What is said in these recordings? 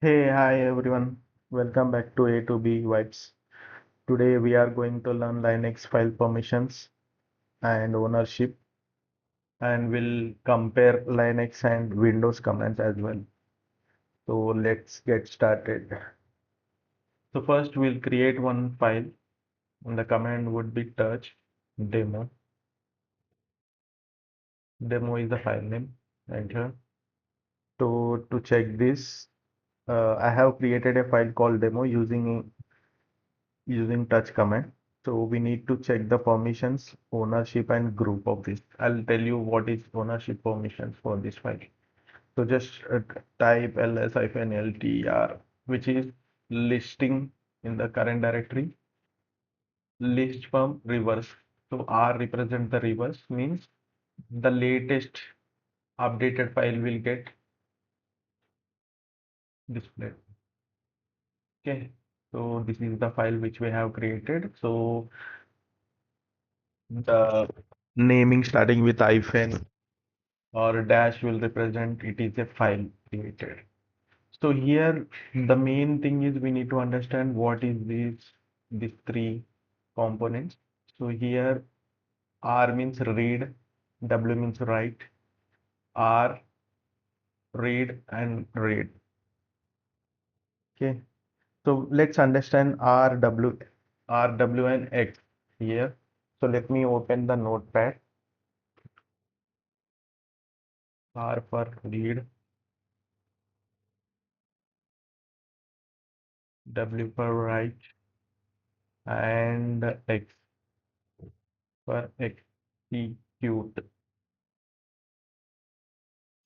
Hey, hi everyone. Welcome back to A to B Vibes. Today we are going to learn Linux file permissions and ownership, and we'll compare Linux and Windows commands as well. So let's get started. So first we'll create one file, and the command would be touch demo. Demo is the file name. Enter. To check this, I have created a file called demo using touch command. So we need to check the permissions, ownership, and group of this. I'll tell you what is ownership permissions for this file. So just type ls-ltr, which is listing in the current directory, list from reverse. So R represent the reverse, means the latest updated file will get displayed. Okay. So this is the file which we have created. So the naming starting with hyphen or dash will represent it is a file created. So here the main thing is we need to understand what is these three components. So here R means read, W means write, R read and read. Okay. So let's understand RW and X here. So let me open the notepad. R for read, W for write, and X for execute.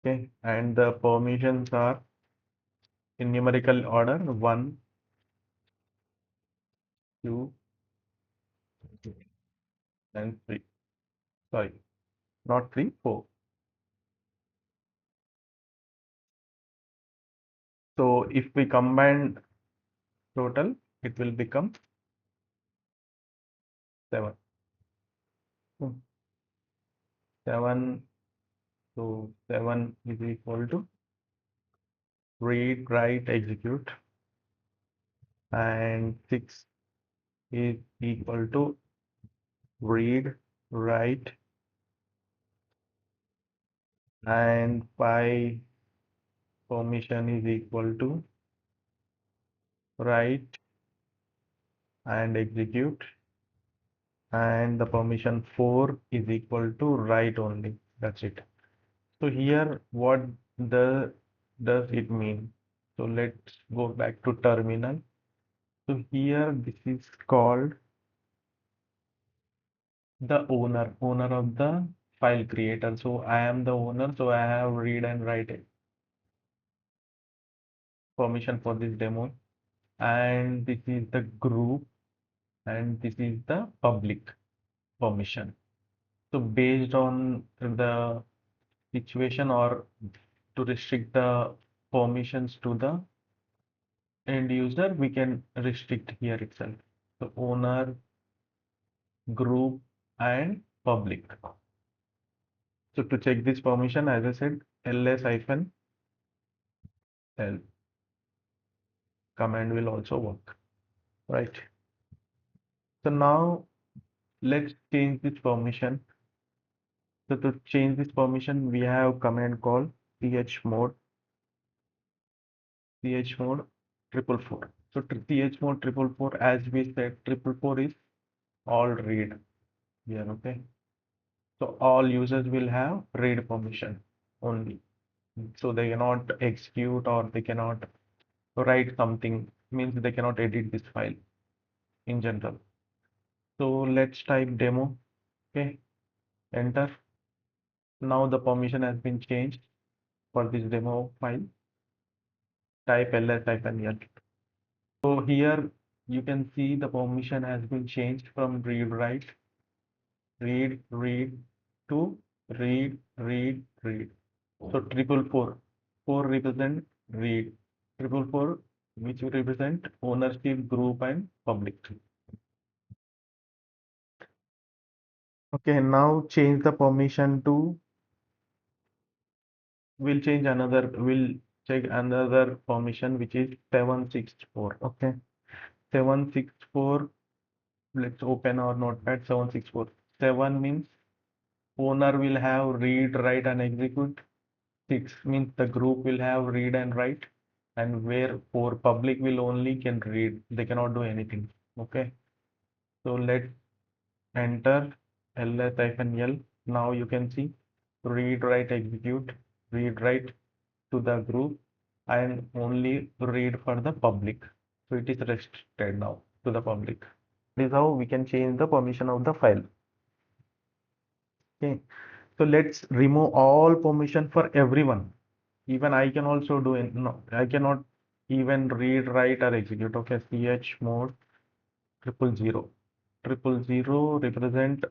Okay, and the permissions are in numerical order 1, 2, and 3. Sorry, not 3, 4. So if we combine total, it will become 7. Hmm, 7, so 7 is equal to read, write, execute, and 6 is equal to read, write, and 5 permission is equal to write and execute, and the permission 4 is equal to write only. That's it. So here what the does it mean? So let's go back to terminal. So here this is called the owner of the file creator. So I am the owner, so I have read and write permission for this demo, and this is the group, and this is the public permission. So based on the situation or to restrict the permissions to the end user, we can restrict here itself. So owner, group, and public. So to check this permission, as I said, ls-l command will also work, right? So now let's change this permission. So to change this permission, we have command called chmod 444. So chmod 444, as we said, 444 is all read here, okay? So all users will have read permission only. So they cannot execute or they cannot write something, means they cannot edit this file in general. So let's type demo, okay, enter. Now the permission has been changed for this demo file. Type ls-l. So here you can see the permission has been changed from read write, read to read. So 444 represent read, 444 which will represent ownership, group, and public. Okay, now change the permission to, we'll check another permission which is 764. Okay, 764. Let's open our notepad. 764. 7 means owner will have read, write, and execute. 6 means the group will have read and write, and where 4 public will only can read, they cannot do anything. Okay, so let's enter ls-l. Now you can see read, write, execute, read, write to the group, and only read for the public. So it is restricted now to the public. This is how we can change the permission of the file. Okay, so let's remove all permission for everyone. Even I can also do it. No, I cannot even read, write, or execute. Okay, chmod 000. 000 represent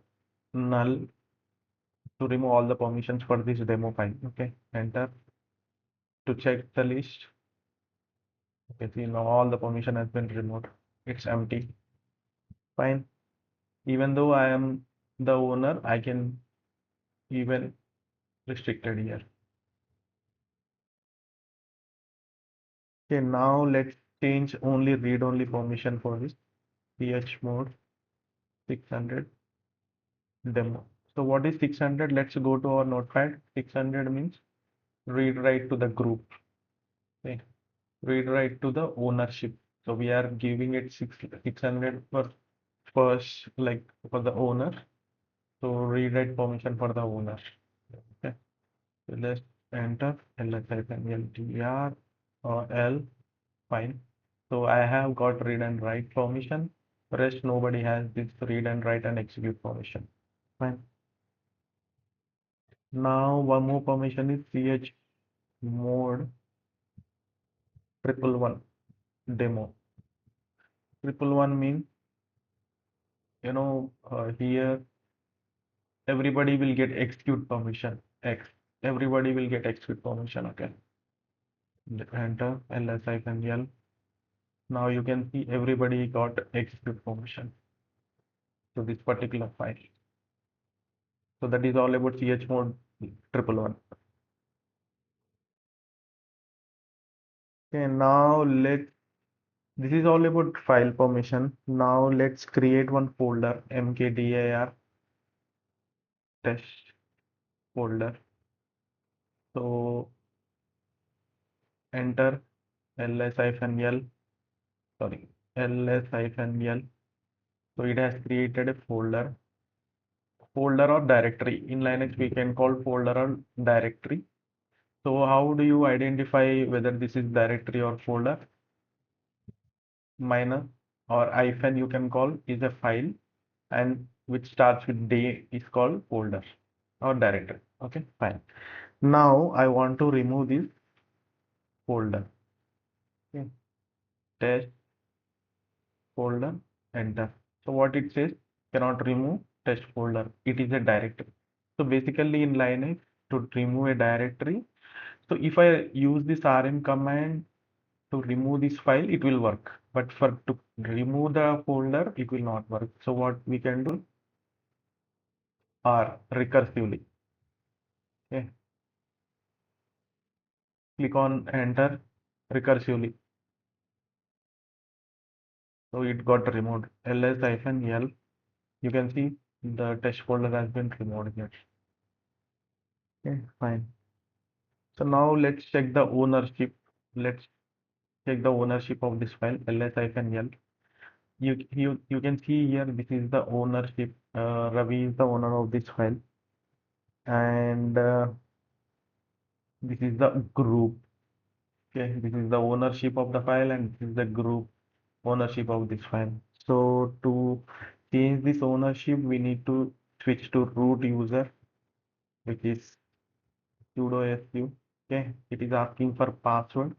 null to remove all the permissions for this demo file. Okay, enter to check the list. Okay, see now all the permission has been removed. It's empty. Fine. Even though I am the owner, I can even restricted here. Okay, now let's change only read only permission for this chmod 600 demo. So what is 600? Let's go to our notepad. 600 means read write to the group. Okay, read write to the ownership. So we are giving it 600 for first, like for the owner. So read write permission for the owner. Okay, so let's enter ls-ltr or l. Fine. So I have got read and write permission. Rest nobody has this read and write and execute permission. Fine. Now one more permission is chmod 111 demo. 111 means here everybody will get execute permission. Everybody will get execute permission. Okay. Enter ls-l. Now you can see everybody got execute permission to this particular file. So that is all about chmod 111. Okay, now this is all about file permission. Now let's create one folder, mkdir test folder. So enter ls-l, sorry, ls-l. So it has created a folder or directory. In Linux, we can call folder or directory. So how do you identify whether this is directory or folder? Minus or hyphen you can call is a file, and which starts with day is called folder or directory. Okay, fine. Now I want to remove this folder. Okay, test folder, enter. So what it says, cannot remove test folder. It is a directory. So basically in Linux, to remove a directory, so if I use this rm command to remove this file, it will work. But for to remove the folder, it will not work. So what we can do, R recursively. Okay, click on enter recursively. So it got removed. ls-l. You can see the test folder has been removed here. Okay, fine. So now let's check the ownership. Let's check the ownership of this file, ls-l. You can see here this is the ownership. Ravi is the owner of this file, and this is the group. Okay, this is the ownership of the file, and this is the group ownership of this file. So to change this ownership, we need to switch to root user, which is sudo su. Okay, it is asking for password.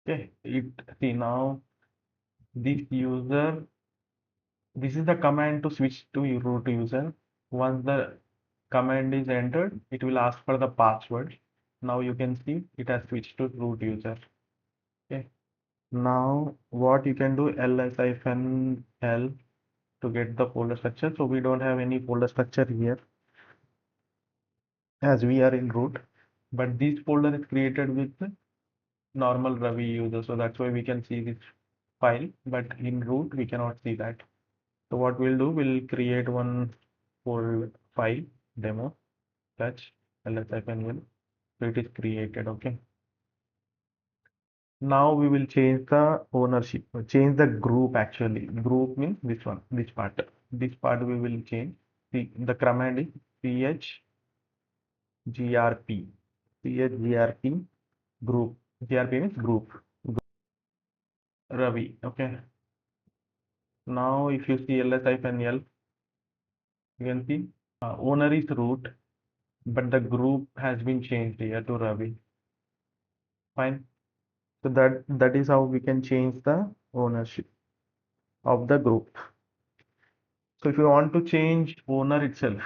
Okay, see now this user, this is the command to switch to root user. Once the command is entered, it will ask for the password. Now you can see it has switched to root user. Okay, Now what you can do, ls-l to get the folder structure. So we don't have any folder structure here as we are in root, but this folder is created with normal Ravi user. So that's why we can see this file, but in root we cannot see that. So what we'll do, we'll create one folder file demo touch ls-l. So it is created. Okay. Now we will change the ownership, change the group actually. Group means this one, this part. This part we will change. The command is CHGRP. CHGRP group. GRP means group. Ravi. Okay. Now if you see ls-l, you can see owner is root, but the group has been changed here to Ravi. Fine. So that is how we can change the ownership of the group. So if you want to change owner itself,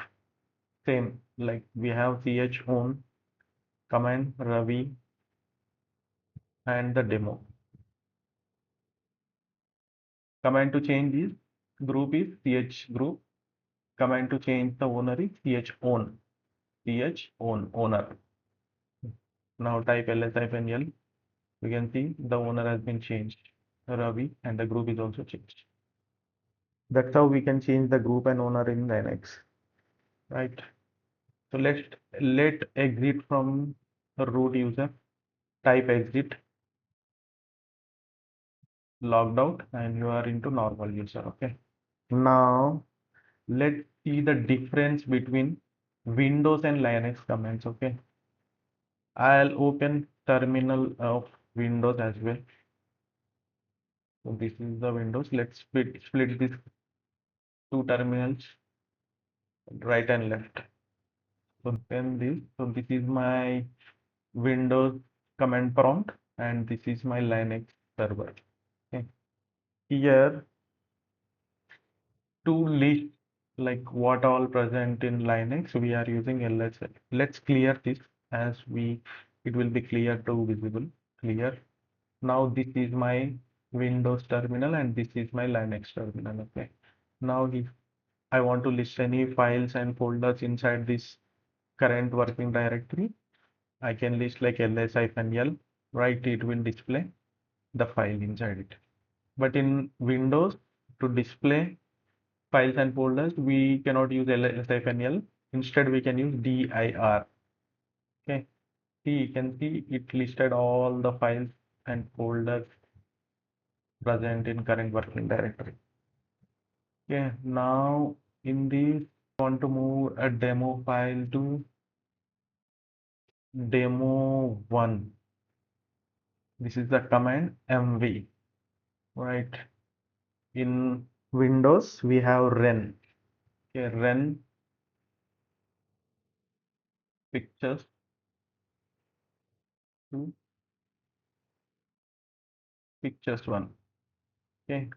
same like we have CHOWN command Ravi and the demo. Command to change is group is ch group. Command to change the owner is chown. Chown owner. Now type ls-l. You can see the owner has been changed. Ravi and the group is also changed. That's how we can change the group and owner in Linux. Right. So let exit from the root user. Type exit, logged out, and you are into normal user. Okay. Now let's see the difference between Windows and Linux commands. Okay. I'll open terminal of Windows as well. So this is the Windows. Let's split these two terminals, right and left. So then this is my Windows command prompt, and this is my Linux server. Okay. Here to list like what all present in Linux, we are using ls-l. Let's clear this as it will be clear to visible. Clear. Now this is my Windows terminal and this is my Linux terminal. Okay. Now if I want to list any files and folders inside this current working directory, I can list like ls-l, right? It will display the file inside it. But in Windows, to display files and folders, we cannot use ls-l. Instead, we can use dir. Okay. See, you can see it listed all the files and folders present in current working directory. Okay. Now, in this, I want to move a demo file to demo1. This is the command mv. Right. In Windows, we have ren. Okay. Ren pictures to pictures1. Okay.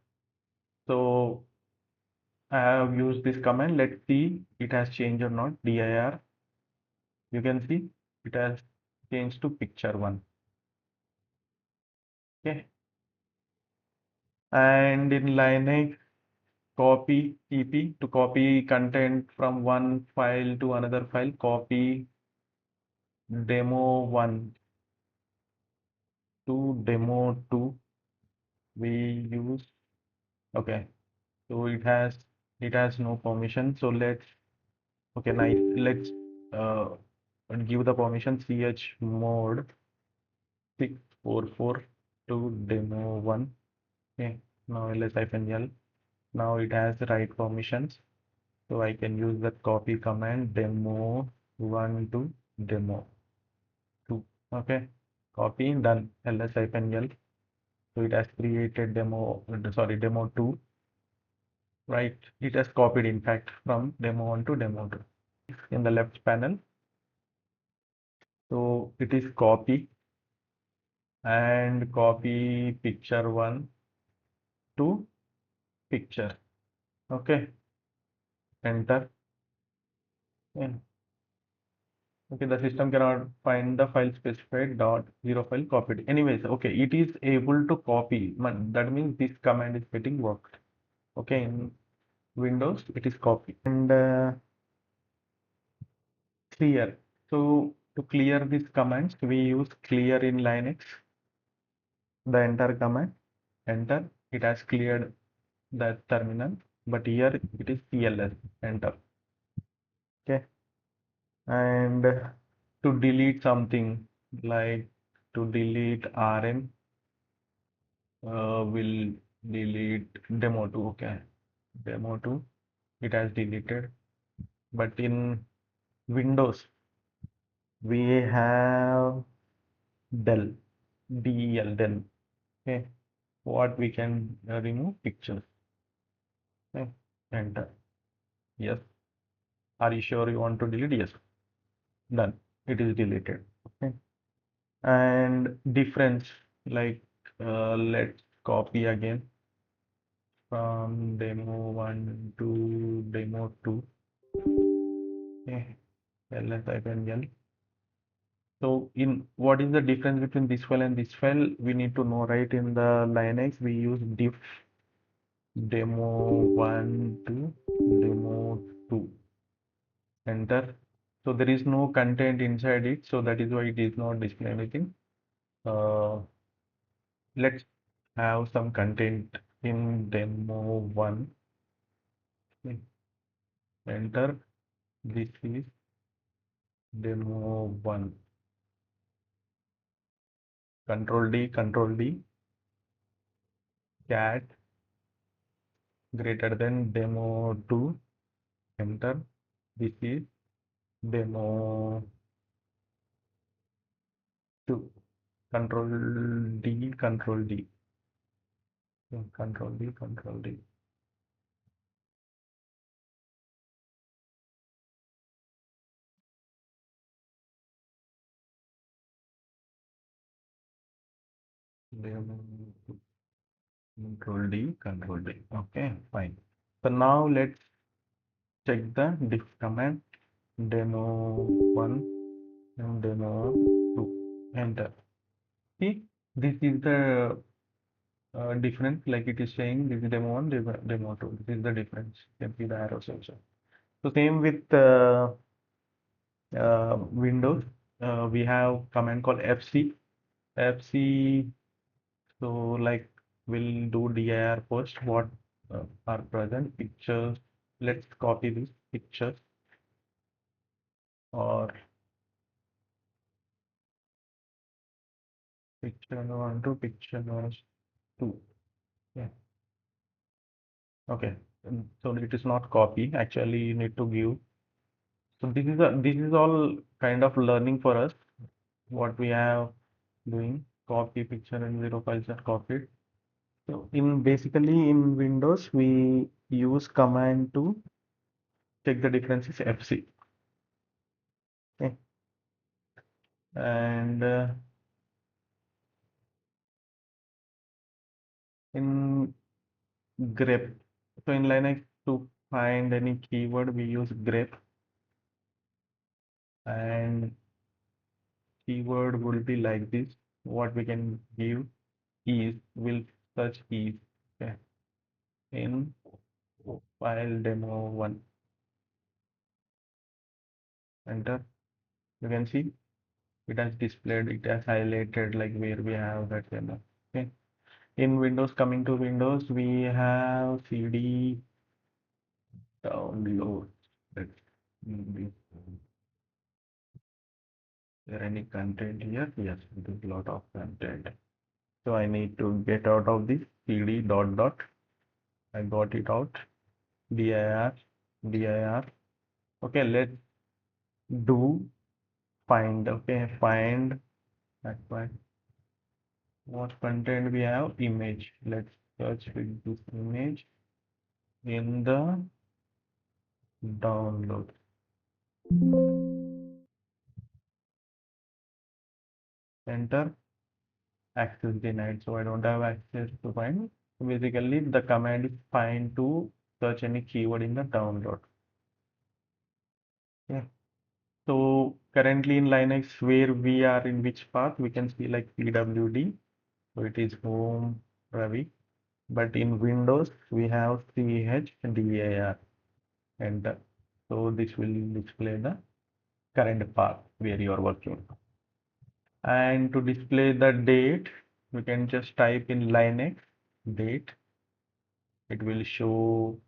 So I have used this command. Let's see it has changed or not. Dir. You can see it has changed to picture1. Okay. And in Linux, copy cp to copy content from one file to another file. Copy demo1 to demo2. We use okay. So it has no permission. So okay, nice. Let's uh, give the permission chmod 644 to demo1. Okay, now ls-l. Now it has the right permissions. So I can use the copy command demo1 to demo2. Okay, copy done ls-l. So it has created demo2. Right, it has copied in fact from demo1 to demo2 in the left panel. So it is copy and copy picture1 to picture. Okay, enter. Yeah. Okay, the system cannot find the file specified dot zero file copied. Anyways, okay, it is able to copy. That means this command is getting worked. Okay, in Windows it is copy and clear. So to clear these commands, we use clear in Linux. The enter command, enter. It has cleared the terminal, but here it is CLS, enter. Okay, and to delete something like to delete RM, will delete demo2. Okay, demo2 it has deleted, but in Windows we have del, del. Okay, what we can remove pictures. Okay, enter. Yes, are you sure you want to delete? Yes, done, it is deleted. Okay, and difference, like let's copy again from demo1 to demo2. Okay, ls type L. So in what is the difference between this file and this file? We need to know, right? In the Linux, we use diff demo1 to demo2. Enter. So there is no content inside it, so that is why it is not display anything. Let's have some content in demo1. Enter. This is demo1. Control D, cat greater than demo2. Enter. This is demo2. Control D, Control D. Control D, Control D. Demo2. Control D, Control D. Okay, fine. So now let's check the diff command demo1 and demo2. Enter. See, this is the difference, like it is saying this is demo1, demo2. This is the difference. You can see the arrows also. So same with Windows. We have command called FC. FC. So like we'll do dir post what are present pictures. Let's copy this pictures or picture one to picture two. Yeah. Okay. So it is not copy. Actually, you need to give. So this is all kind of learning for us. What we have doing copy picture and zero files are copied. So in basically in Windows we use command to check the differences FC. Okay. And in grep. So in Linux to find any keyword we use grep, and keyword will be like this. What we can give is will search is, okay, in file demo1. Enter. You can see it has displayed, it has highlighted like where we have that demo. Okay. In Windows, coming to Windows, we have CD download. Let's maybe there any content here? Yes, it is a lot of content. So I need to get out of this cd dot dot. I got it out. dir, dir. Okay, let's do find. Okay, find. That's why. What content we have? Image. Let's search with this image in the download. Enter. Access denied. So I don't have access to find. So basically, the command is find to search any keyword in the download. Okay. So currently in Linux, where we are in which path, we can see like pwd. So it is home Ravi. But in Windows, we have CHDAR. Enter. So this will display the current path where you are working. And to display the date, we can just type in Linux date. It will show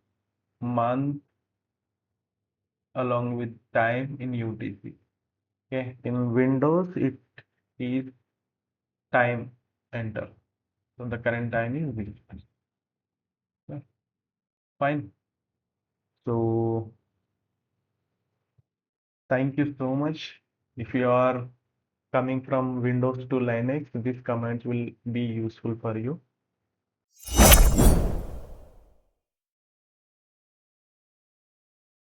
month along with time in UTC. Okay, in Windows, it is time enter. So the current time is this. Okay, fine. So thank you so much. If you are coming from Windows to Linux, these commands will be useful for you.